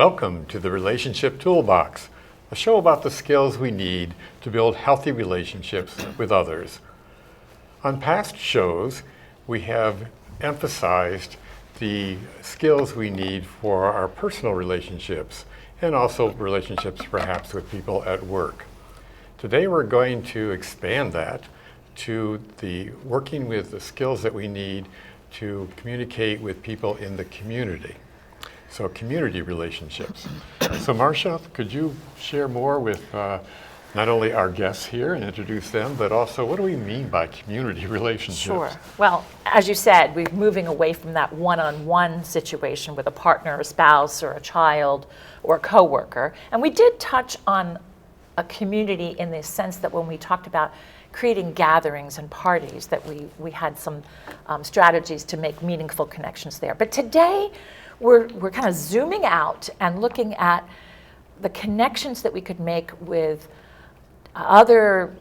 Welcome to the Relationship Toolbox, a show about the skills we need to build healthy relationships with others. On past shows, we have emphasized the skills we need for our personal relationships and also relationships perhaps with people at work. Today we're going to expand that to the working with the skills that we need to communicate with people in the community. So community relationships. So Marsha, could you share more with not only our guests here and introduce them, but also what do we mean by community relationships? Sure. Well, as you said, we're moving away from that one-on-one situation with a partner, a spouse, or a child, or a coworker. And we did touch on a community in the sense that when we talked about creating gatherings and parties, that we had some strategies to make meaningful connections there. But today, we're kind of zooming out and looking at the connections that we could make with other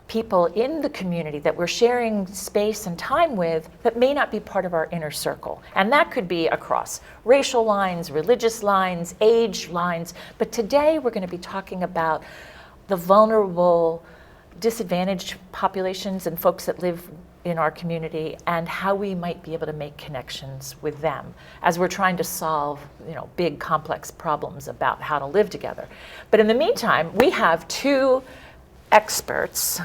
people in the community that we're sharing space and time with that may not be part of our inner circle. And that could be across racial lines, religious lines, age lines. But today we're going to be talking about the vulnerable, disadvantaged populations and folks that live in our community and how we might be able to make connections with them as we're trying to solve, big complex problems about how to live together. But in the meantime, we have two experts.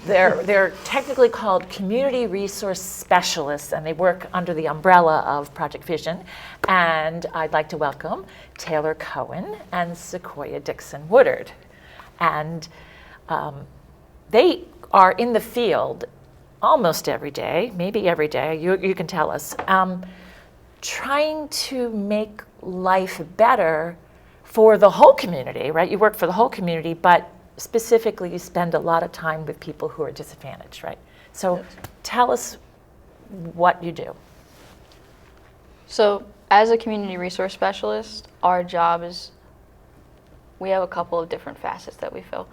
They're technically called community resource specialists, and they work under the umbrella of Project Vision. And I'd like to welcome Taylor Cohen and Sequoia Dixon Woodard. And they are in the field almost every day, maybe every day, you can tell us, trying to make life better for the whole community, right? You work for the whole community, but specifically you spend a lot of time with people who are disadvantaged, right? So yes. Tell us what you do. So as a community resource specialist, our job is, we have a couple of different facets that we fill.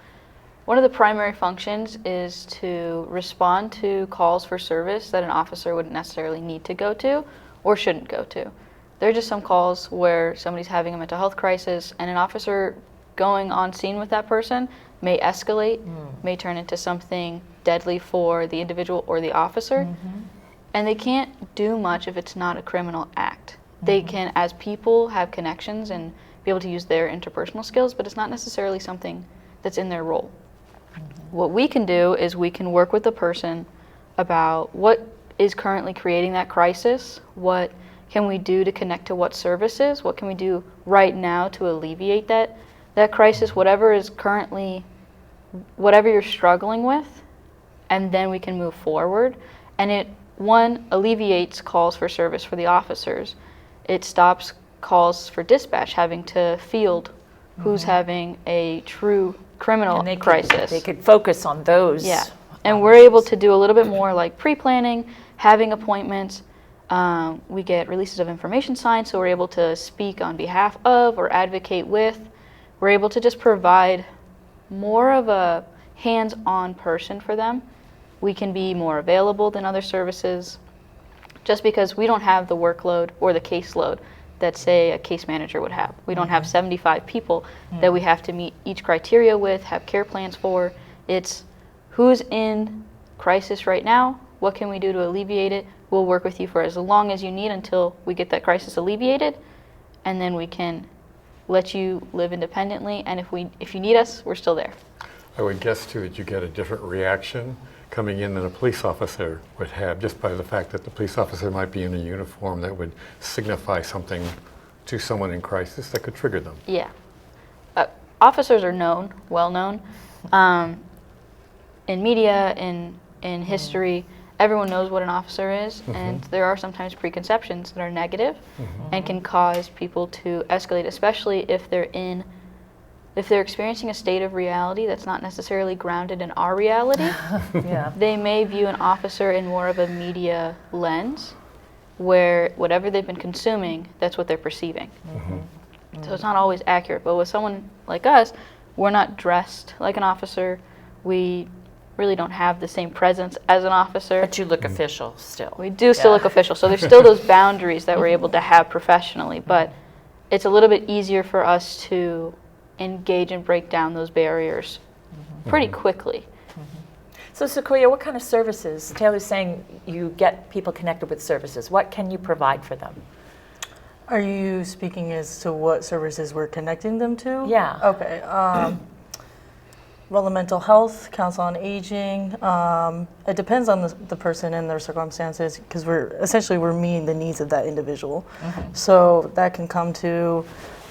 One of the primary functions is to respond to calls for service that an officer wouldn't necessarily need to go to or shouldn't go to. There are just some calls where somebody's having a mental health crisis and an officer going on scene with that person may escalate, may turn into something deadly for the individual or the officer. And they can't do much if it's not a criminal act. They can, as people, have connections and be able to use their interpersonal skills, but it's not necessarily something that's in their role. What we can do is we can work with the person about what is currently creating that crisis, what can we do to connect to what services, what can we do right now to alleviate that crisis, whatever you're struggling with, and then we can move forward. And it, one, alleviates calls for service for the officers. It stops calls for dispatch having to field who's having a true criminal crisis. They could focus on those. Yeah, and we're able to do a little bit more like pre-planning, having appointments. We get releases of information signed, so we're able to speak on behalf of or advocate with. We're able to just provide more of a hands-on person for them. We can be more available than other services just because we don't have the workload or the caseload that, say, a case manager would have. We don't have 75 people that we have to meet each criteria with, have care plans for. It's who's in crisis right now, what can we do to alleviate it? We'll work with you for as long as you need until we get that crisis alleviated, and then we can let you live independently, and if you need us, we're still there. I would guess, too, that you get a different reaction coming in than a police officer would have, just by the fact that the police officer might be in a uniform that would signify something to someone in crisis that could trigger them. Yeah. Officers are known, well known. In media, in history, everyone knows what an officer is, and there are sometimes preconceptions that are negative and can cause people to escalate, especially if they're experiencing a state of reality that's not necessarily grounded in our reality. Yeah. They may view an officer in more of a media lens where whatever they've been consuming, that's what they're perceiving. So it's not always accurate, but with someone like us, we're not dressed like an officer. We really don't have the same presence as an officer. But you look official still. We do still look official, so there's still those boundaries that we're able to have professionally, but it's a little bit easier for us to engage and break down those barriers pretty quickly. So Sequoia, what kind of services? Taylor's saying you get people connected with services. What can you provide for them? Are you speaking as to what services we're connecting them to? Yeah. Okay. Well, mental health, counsel on aging. It depends on the person and their circumstances, because we're meeting the needs of that individual. So that can come to,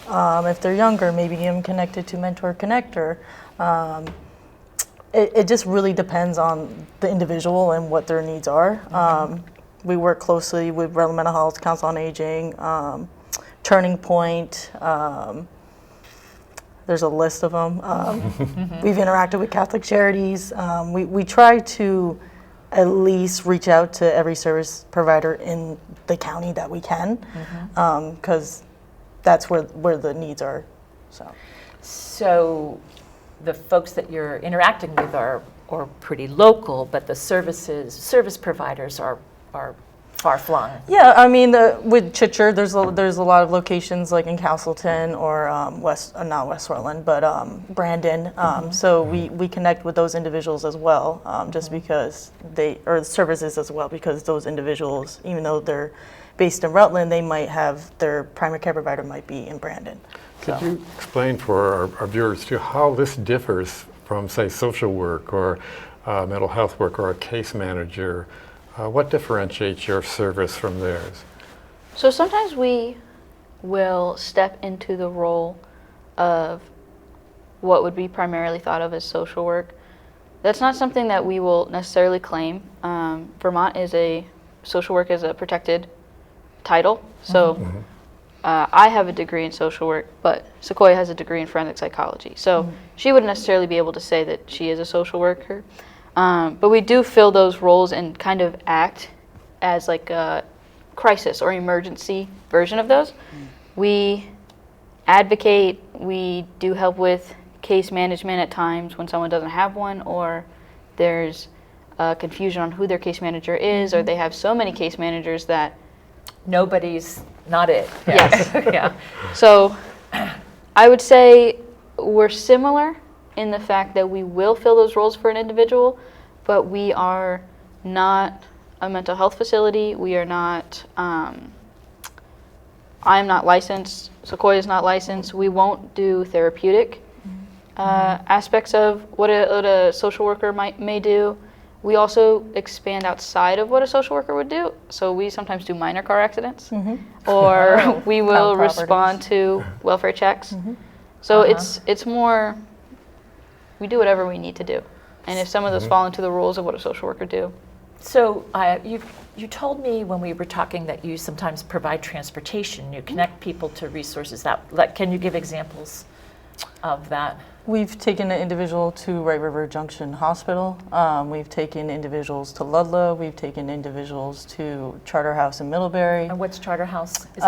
if they're younger, maybe get them connected to Mentor Connector. It just really depends on the individual and what their needs are. We work closely with mental health, counsel on aging, Turning Point. There's a list of them. We've interacted with Catholic Charities. We try to at least reach out to every service provider in the county that we can, because that's where the needs are. So the folks that you're interacting with are pretty local, but the service providers are far-flung. Yeah, I mean, with Chitcher, there's a lot of locations like in Castleton or not West Portland, but Brandon. So we connect with those individuals as well, just because or services as well, because those individuals, even though they're based in Rutland, they might have their primary care provider might be in Brandon. Could you explain for our viewers too how this differs from, say, social work or mental health work or a case manager? What differentiates your service from theirs? So sometimes we will step into the role of what would be primarily thought of as social work. That's not something that we will necessarily claim. Vermont social work is a protected title. So I have a degree in social work, but Sequoia has a degree in forensic psychology. So she wouldn't necessarily be able to say that she is a social worker. But we do fill those roles and kind of act as like a crisis or emergency version of those. We advocate, we do help with case management at times when someone doesn't have one, or there's confusion on who their case manager is, or they have so many case managers that Nobody's not it. Yes. Yeah. So I would say we're similar in the fact that we will fill those roles for an individual, but we are not a mental health facility. We are not, I am not licensed, Sequoia is not licensed. We won't do therapeutic aspects of what a social worker may do. We also expand outside of what a social worker would do. So we sometimes do minor car accidents, or we will respond to welfare checks. So it's more, we do whatever we need to do. And if some of those fall into the rules of what a social worker do. So you told me when we were talking that you sometimes provide transportation. You connect people to resources. Can you give examples of that? We've taken an individual to Wright River Junction Hospital. We've taken individuals to Ludlow. We've taken individuals to Charter House in Middlebury. And what's Charter House? Is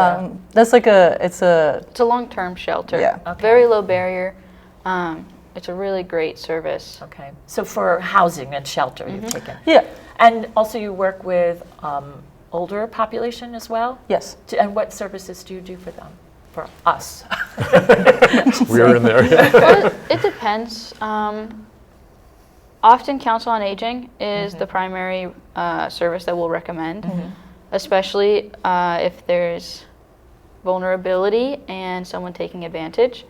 That's like it's a long-term shelter. Yeah. Okay. Very low barrier. It's a really great service. Okay. So for housing and shelter you've taken. yeah. And also you work with older population as well? Yes. And what services do you do for them? For us? We're in there. Well, it depends. Often counsel on aging is the primary service that we'll recommend, especially if there's vulnerability and someone taking advantage.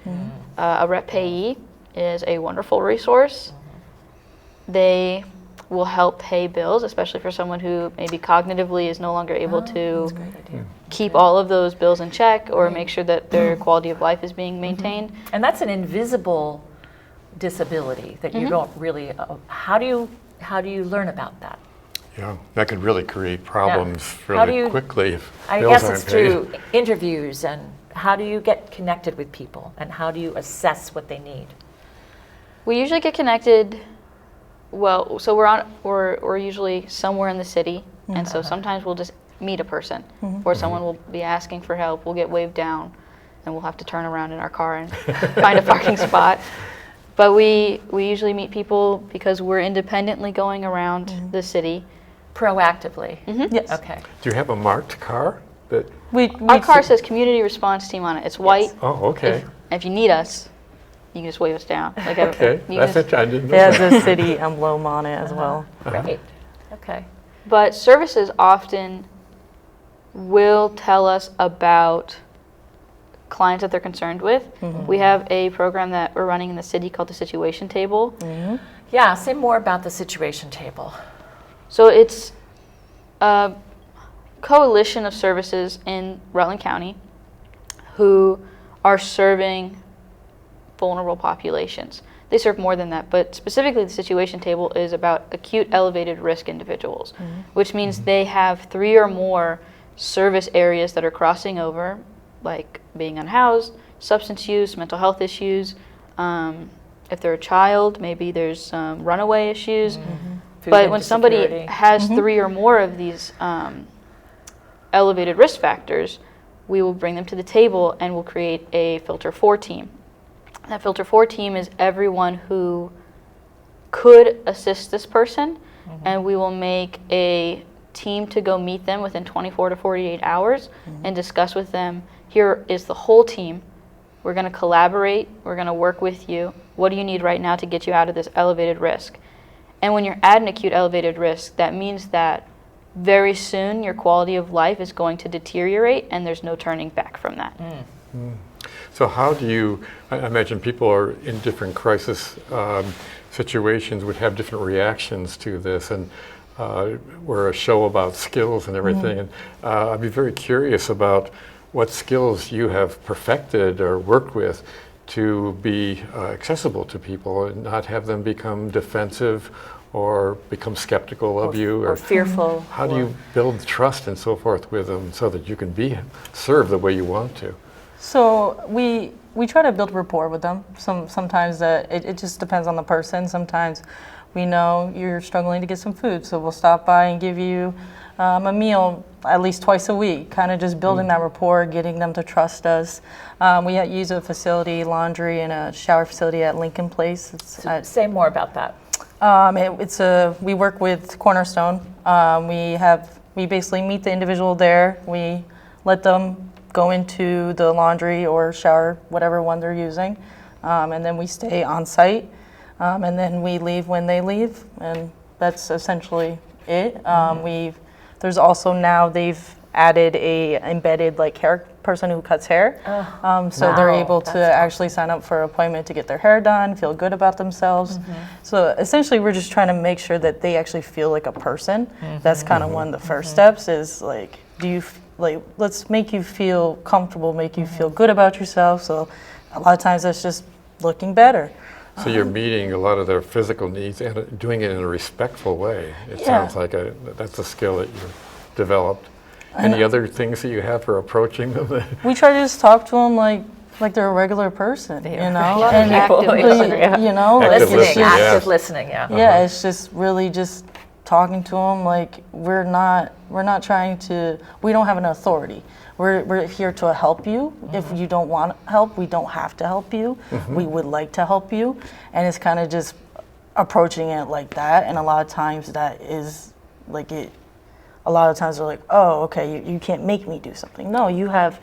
A rep payee is a wonderful resource. They will help pay bills, especially for someone who maybe cognitively is no longer able to keep all of those bills in check, or make sure that their quality of life is being maintained. And that's an invisible disability that you don't really. How do you learn about that? Yeah, that could really create problems How do really you- quickly if I bills guess aren't it's paid. through interviews, and how do you get connected with people, and how do you assess what they need? We usually get connected. Well, so we're usually somewhere in the city, and so sometimes we'll just meet a person, or someone will be asking for help. We'll get waved down, and we'll have to turn around in our car and find a parking spot. But we usually meet people because we're independently going around the city. Proactively. Yes. Okay. Do you have a marked car that Our car says community response team on it. It's white. Oh, okay. If you need us, you can just wave us down. Like Okay, you that's just- it. I didn't know It has that. a city emblem on it as well. Great. Okay. But services often will tell us about clients that they're concerned with. We have a program that we're running in the city called the Situation Table. Yeah, say more about the situation table. So it's a coalition of services in Rutland County who are serving vulnerable populations. They serve more than that, but specifically the Situation Table is about acute elevated risk individuals, which means they have 3 or more service areas that are crossing over, like being unhoused, substance use, mental health issues. If they're a child, maybe there's runaway issues. Food But when somebody insecurity. has 3 or more of these elevated risk factors, we will bring them to the table and we'll create a Filter 4 team. That Filter 4 team is everyone who could assist this person, and we will make a team to go meet them within 24 to 48 hours and discuss with them, here is the whole team. We're going to collaborate. We're going to work with you. What do you need right now to get you out of this elevated risk? And when you're at an acute elevated risk, that means that very soon your quality of life is going to deteriorate and there's no turning back from that. So how do you, I imagine people are in different crisis situations would have different reactions to this, and we're a show about skills and everything, and I'd be very curious about what skills you have perfected or worked with to be accessible to people and not have them become defensive or become skeptical of you, or fearful. how do you build trust and so forth with them so that you can be served the way you want to? So we try to build rapport with them. Sometimes it just depends on the person. Sometimes we know you're struggling to get some food, so we'll stop by and give you a meal at least twice a week, kind of just building that rapport, getting them to trust us. We use a facility, laundry, and a shower facility at Lincoln Place. Say more about that. We work with Cornerstone. We basically meet the individual there. We let them go into the laundry or shower, whatever one they're using, and then we stay on site, and then we leave when they leave, and that's essentially it. There's also now they've added a embedded hair person who cuts hair, so they're Wow, able to that's actually sign up for an appointment to get their hair done, feel good about themselves. So essentially, we're just trying to make sure that they actually feel like a person. That's kind of one of the first steps. Is let's make you feel comfortable, make you feel good about yourself. So a lot of times that's just looking better. So you're meeting a lot of their physical needs and doing it in a respectful way. It Yeah. sounds like that's a skill that you've developed. Any other things that you have for approaching them? We try to just talk to them like they're a regular person, you know? lot of active listening. You know, Active it's listening, just- yeah. Active listening, yeah. yeah, it's just really just talking to them like we're not trying to, we don't have an authority. We're here to help you. If you don't want help, we don't have to help you. We would like to help you. And it's kind of just approaching it like that. And a lot of times that is a lot of times they're like, oh, okay, you can't make me do something. No, you have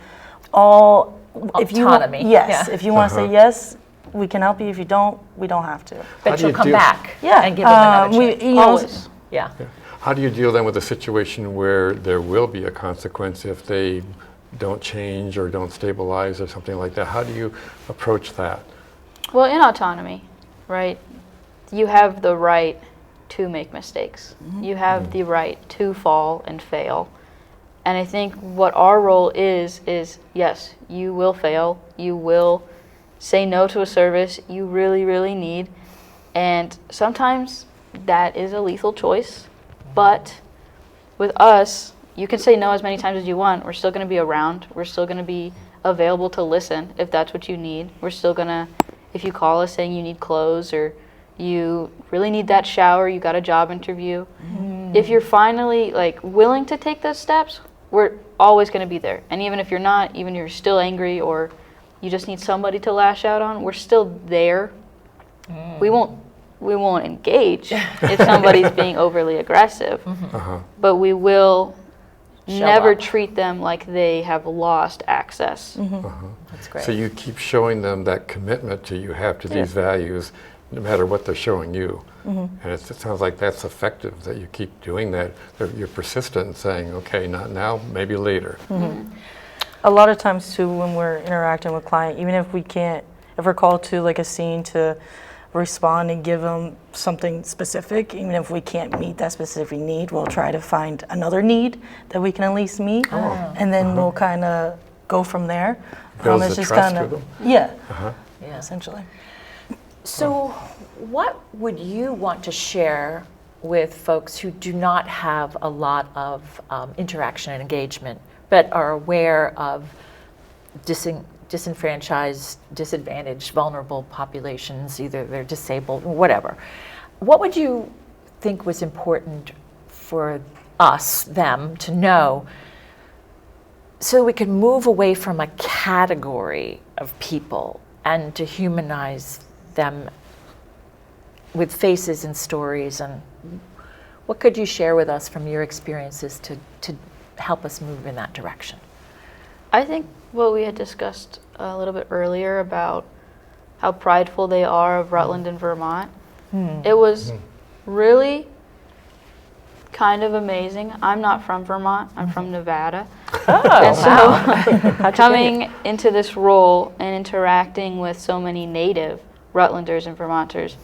all, if you want, Autonomy, yes, yeah. if you want to say yes, we can help you. If you don't, we don't have to. How But do you'll you come deal- back Yeah, and give them another chance. Always. Yeah. How do you deal then with a situation where there will be a consequence if they don't change or don't stabilize or something like that? How do you approach that? Well, in autonomy, right, you have the right to make mistakes. You have the right to fall and fail. And I think what our role is yes, you will fail. You will say no to a service you really, really need. And sometimes that is a lethal choice. But with us, you can say no as many times as you want. We're still going to be around. We're still going to be available to listen if that's what you need. We're still going to, if you call us saying you need clothes or you really need that shower, you got a job interview. If you're finally willing to take those steps, we're always going to be there. And even if you're not, even if you're still angry or you just need somebody to lash out on, we're still there. We won't engage if somebody's being overly aggressive, but we will never up. treat them like they have lost access. That's great. So you keep showing them that commitment to you have to these values, no matter what they're showing you. And it sounds like that's effective, that you keep doing that. You're persistent in saying, okay, not now, maybe later. A lot of times too, when we're interacting with client, even if we're called to like a scene to respond and give them something specific, even if we can't meet that specific need, we'll try to find another need that we can at least meet, and then we'll kind of go from there. Builds It's the just trust kinda- with them. Yeah, Yeah. essentially. So, what would you want to share with folks who do not have a lot of interaction and engagement, but are aware of disenfranchised, disadvantaged, vulnerable populations, either they're disabled, whatever? What would you think was important for us, them, to know so we could move away from a category of people and to humanize them with faces and stories? And what could you share with us from your experiences to help us move in that direction? I think what we had discussed a little bit earlier about how prideful they are of Rutland and Vermont, it was really kind of amazing. I'm not from Vermont, I'm from Nevada. And so coming into this role and interacting with so many native Rutlanders and Vermonters,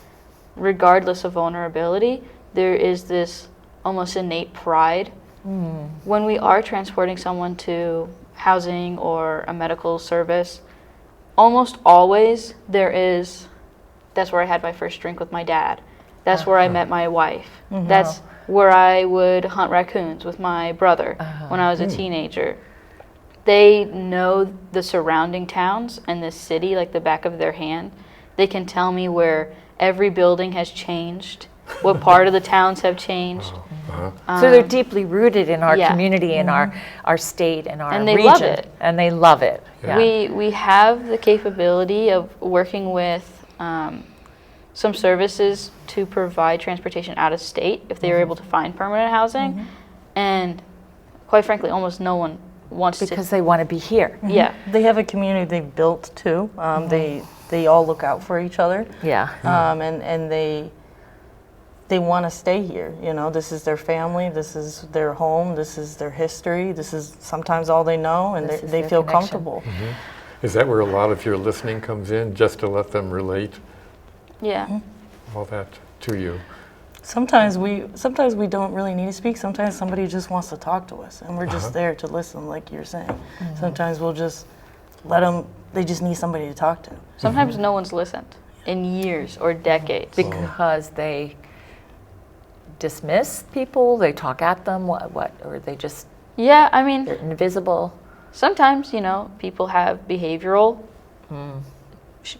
regardless of vulnerability, there is this almost innate pride. When we are transporting someone to housing or a medical service, almost always that's where I had my first drink with my dad. That's where I met my wife. That's where I would hunt raccoons with my brother when I was a teenager. They know the surrounding towns and the city like the back of their hand. They can tell me where every building has changed, what part of the towns have changed. So they're deeply rooted in our yeah. community, in our state, and our And they region. love it. And they love it. Yeah. We have the capability of working with some services to provide transportation out of state if they are able to find permanent housing. And quite frankly, almost no one wants because they want to be here. to. Yeah. They have a community they've built too. They all look out for each other. Yeah. And they want to stay here. You know, this is their family, this is their home, this is their history, this is sometimes all they know, and This is they their feel connection. comfortable. Is that where a lot of your listening comes in, just to let them relate Yeah. all that to you? Sometimes we don't really need to speak. Sometimes somebody just wants to talk to us, and we're just there to listen, like you're saying. Sometimes we'll just let them. They just need somebody to talk to. Sometimes no one's listened in years or decades. Because they dismiss people, they talk at them, what, or they just, Yeah, I mean, they're invisible. sometimes, people have behavioral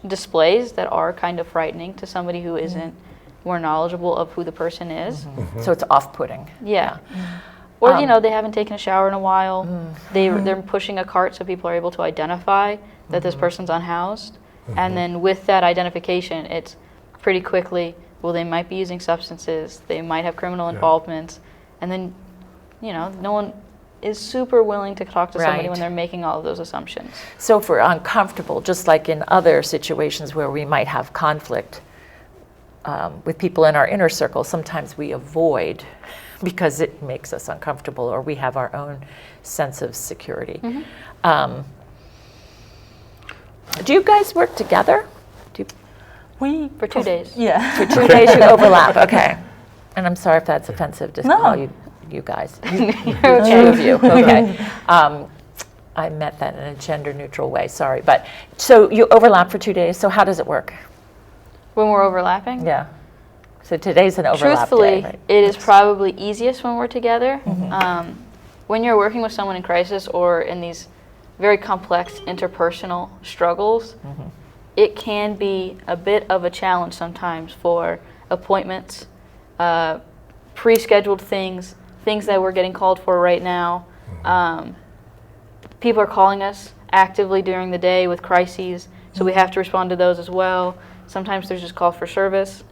displays that are kind of frightening to somebody who isn't more knowledgeable of who the person is. So it's off-putting. Yeah. Or, they haven't taken a shower in a while. They're pushing a cart so people are able to identify that this person's unhoused. And then with that identification, it's pretty quickly, well, they might be using substances, they might have criminal involvements, and then, no one is super willing to talk to somebody Right. when they're making all of those assumptions. So if we're uncomfortable, just like in other situations where we might have conflict with people in our inner circle, sometimes we avoid because it makes us uncomfortable, or we have our own sense of security. Do you guys work together? For 2 days. Yeah. For 2 days you overlap, okay. And I'm sorry if that's offensive to No. call you guys. Two of you, okay. I meant that in a gender-neutral way, sorry. But, so you overlap for 2 days, so how does it work? When we're overlapping? Yeah. So today's an overlap Truthfully, day, right? it is probably easiest when we're together. When you're working with someone in crisis or in these very complex interpersonal struggles, it can be a bit of a challenge sometimes for appointments, pre-scheduled things that we're getting called for right now. People are calling us actively during the day with crises, so we have to respond to those as well. Sometimes there's just call for service.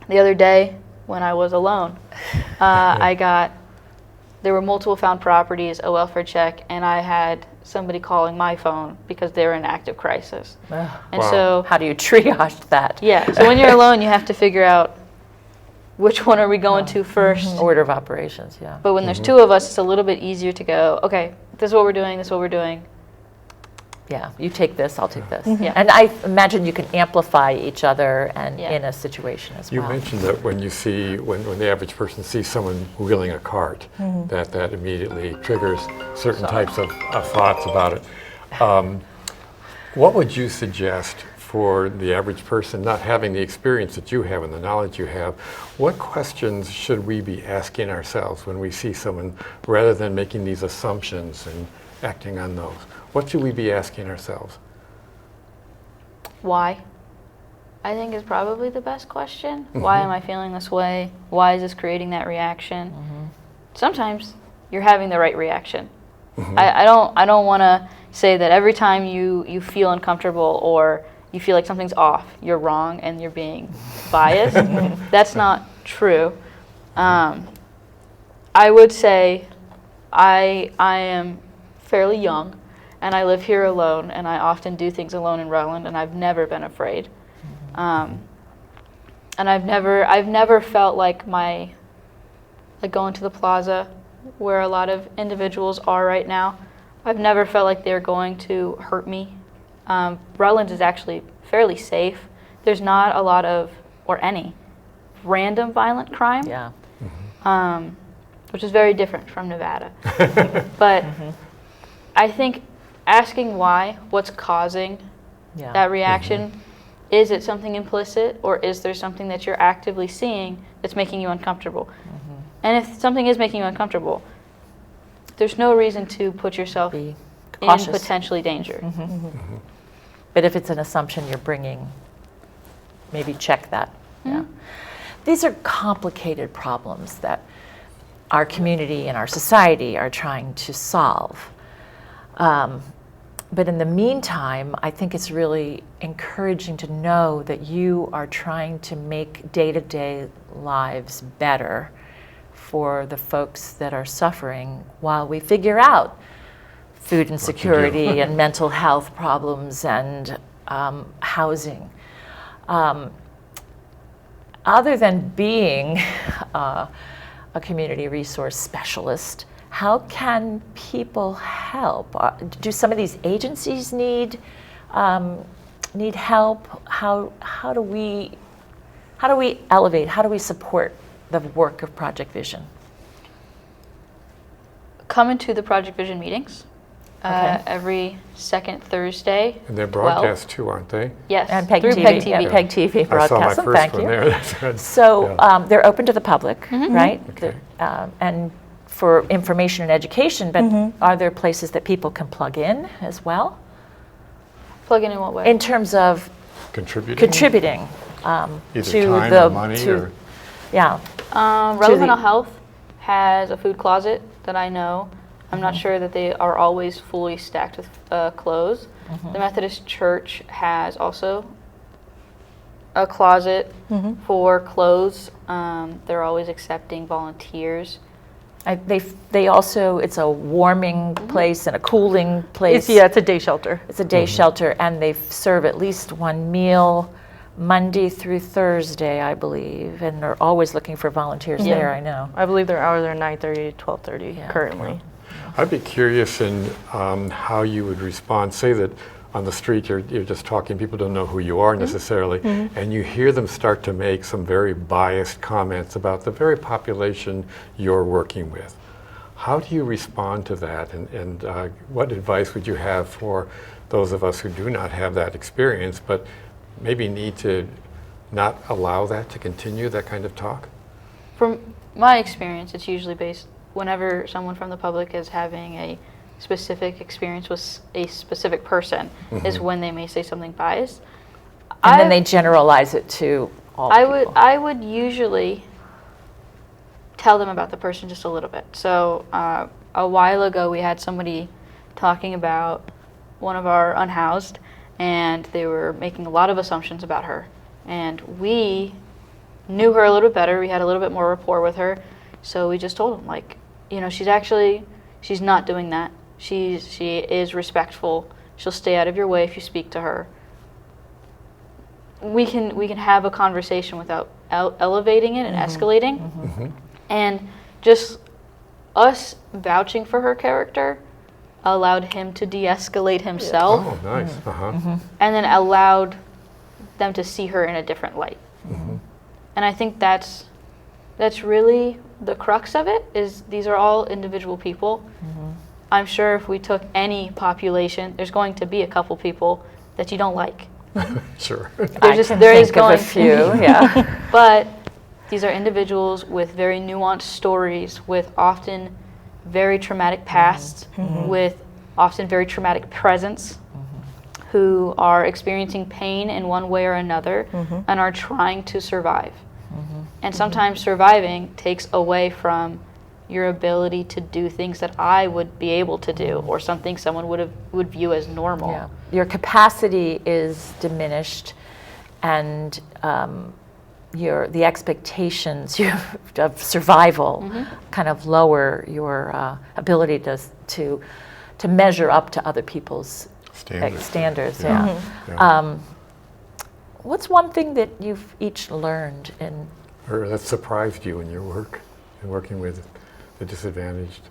The other day, when I was alone, I got there were multiple found properties, a welfare check, and I had somebody calling my phone because they were in active crisis. Ugh. And Wow. so, How do you triage that? yeah, so when you're alone, you have to figure out which one are we going to first. Order of operations, yeah. But when there's two of us, it's a little bit easier to go, okay, this is what we're doing, this is what we're doing. Yeah, you take this, I'll take this. Yeah. And I imagine you can amplify each other and Yeah. in a situation as You well. mentioned that when you see, when the average person sees someone wheeling a cart, that immediately triggers certain types of thoughts about it. What would you suggest for the average person not having the experience that you have and the knowledge you have? What questions should we be asking ourselves when we see someone, rather than making these assumptions and acting on those? What should we be asking ourselves? Why? I think is probably the best question. Why am I feeling this way? Why is this creating that reaction? Sometimes you're having the right reaction. I don't want to say that every time you feel uncomfortable or you feel like something's off, you're wrong and you're being biased. That's not true. I would say I am fairly young, and I live here alone, and I often do things alone in Rutland, and I've never been afraid. And I've never felt like like going to the plaza where a lot of individuals are right now. I've never felt like they're going to hurt me. Rutland is actually fairly safe. There's not a lot of, or any, random violent crime. Yeah. Which is very different from Nevada. But I think asking why, what's causing Yeah. that reaction, is it something implicit or is there something that you're actively seeing that's making you uncomfortable? And if something is making you uncomfortable, there's no reason to put yourself Be in cautious. potentially danger. But if it's an assumption you're bringing, maybe check that. Yeah. These are complicated problems that our community and our society are trying to solve. But in the meantime, I think it's really encouraging to know that you are trying to make day-to-day lives better for the folks that are suffering while we figure out food insecurity and mental health problems and housing. Other than being a community resource specialist, how can people help? Do some of these agencies need help? How do we elevate? How do we support the work of Project Vision? Come into the Project Vision meetings Okay. every second Thursday. And they're 12. broadcast too, aren't they? Yes, And PEG through TV, PEG TV. yeah, PEG TV I saw my broadcast. first Thank one you. there. That's good. So Yeah. they're open to the public, right? Okay. And for information and education, but are there places that people can plug in as well? Plug in what way? In terms of contributing Either to time the or money or yeah. Relevant the- Health has a food closet that I know. I'm not sure that they are always fully stacked with clothes. The Methodist Church has also a closet for clothes. They're always accepting volunteers. They also, it's a warming place and a cooling place. It's a day shelter. It's a day shelter, and they serve at least one meal Monday through Thursday, I believe, and they're always looking for volunteers there, I know. I believe their hours are 9:30 to 12:30 Yeah. currently. I'd be curious in how you would respond. Say that on the street you're just talking, people don't know who you are necessarily, and you hear them start to make some very biased comments about the very population you're working with. How do you respond to that, and what advice would you have for those of us who do not have that experience but maybe need to not allow that to continue, that kind of talk? From my experience, it's usually based whenever someone from the public is having a specific experience with a specific person is when they may say something biased. And then they generalize it to all people. I would usually tell them about the person just a little bit. So a while ago we had somebody talking about one of our unhoused, and they were making a lot of assumptions about her. And we knew her a little bit better. We had a little bit more rapport with her. So we just told them, like, she's not doing that. She is respectful. She'll stay out of your way if you speak to her. We can have a conversation without elevating it and escalating. And just us vouching for her character allowed him to de-escalate himself. Oh, nice. And then allowed them to see her in a different light. And I think that's really the crux of it, is these are all individual people. I'm sure if we took any population, there's going to be a couple people that you don't like. Sure. There is going a few, yeah. But these are individuals with very nuanced stories, with often very traumatic pasts, with often very traumatic presents, who are experiencing pain in one way or another and are trying to survive. And sometimes surviving takes away from your ability to do things that I would be able to do, or something someone would view as normal. Yeah. Your capacity is diminished, and the expectations of survival kind of lower your ability to measure up to other people's standards. Yeah. What's one thing that you've each learned in? Or that surprised you in your work, in working with the disadvantaged?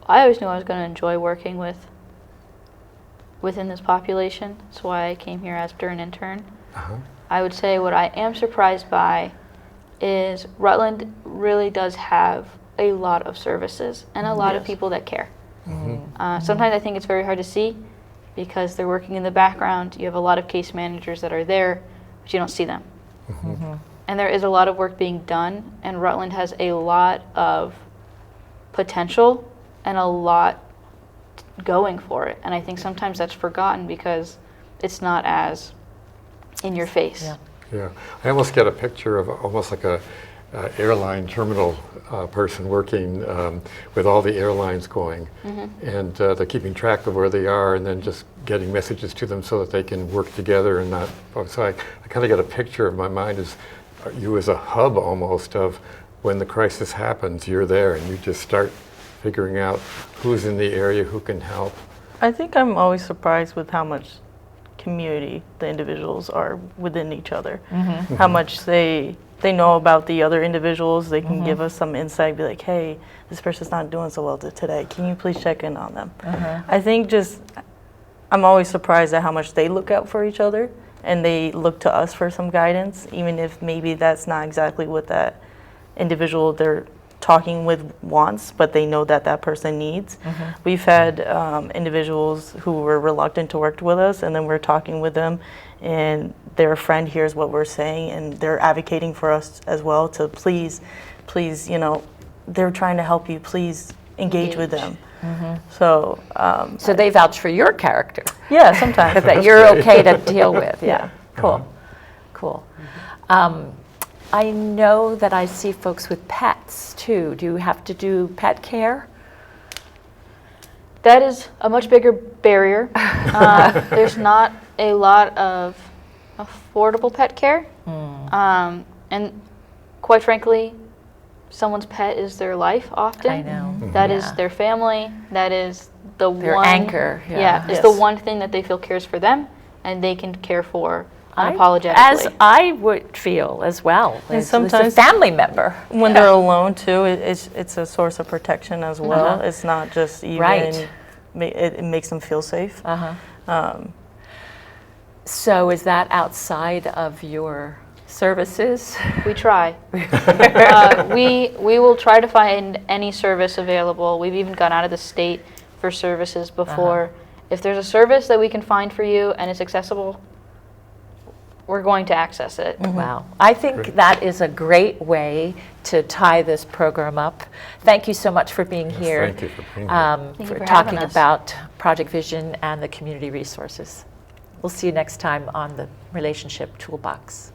I always knew I was going to enjoy working within this population. That's why I came here after an intern. I would say what I am surprised by is Rutland really does have a lot of services and a lot of people that care. Sometimes I think it's very hard to see because they're working in the background. You have a lot of case managers that are there, but you don't see them. And there is a lot of work being done, and Rutland has a lot of potential and a lot going for it. And I think sometimes that's forgotten because it's not as in your face. Yeah, I almost get a picture of almost like a airline terminal person working with all the airlines going, and they're keeping track of where they are, and then just getting messages to them so that they can work together and not. So I kind of get a picture of my mind as you as a hub almost of when the crisis happens, you're there and you just start figuring out who's in the area, who can help. I think I'm always surprised with how much community the individuals are within each other. How much they know about the other individuals. They can give us some insight, be like, hey, this person's not doing so well today. Can you please check in on them? I think I'm always surprised at how much they look out for each other, and they look to us for some guidance, even if maybe that's not exactly what that individual they're talking with wants, but they know that that person needs. We've had individuals who were reluctant to work with us, and then we're talking with them, and their friend hears what we're saying, and they're advocating for us as well to please, they're trying to help you, please engage with them. So they vouch for your character. Yeah, sometimes. That you're okay to deal with. Yeah. Cool. I know that I see folks with pets too. Do you have to do pet care? That is a much bigger barrier. There's not a lot of affordable pet care. And quite frankly, someone's pet is their life often. I know. That is their family. That is their one anchor. It's the one thing that they feel cares for them, and they can care for unapologetically. As I would feel as well. And It's sometimes a family member. when they're alone too, it's a source of protection as well. It's not just even, it makes them feel safe. So is that outside of your services? We try. We will try to find any service available. We've even gone out of the state for services before. If there's a service that we can find for you and it's accessible, we're going to access it. Wow. I think that is a great way to tie this program up. Thank you so much for being here. Thank you for being here. you for for talking having us. about Project Vision and the community resources. We'll see you next time on the Relationship Toolbox.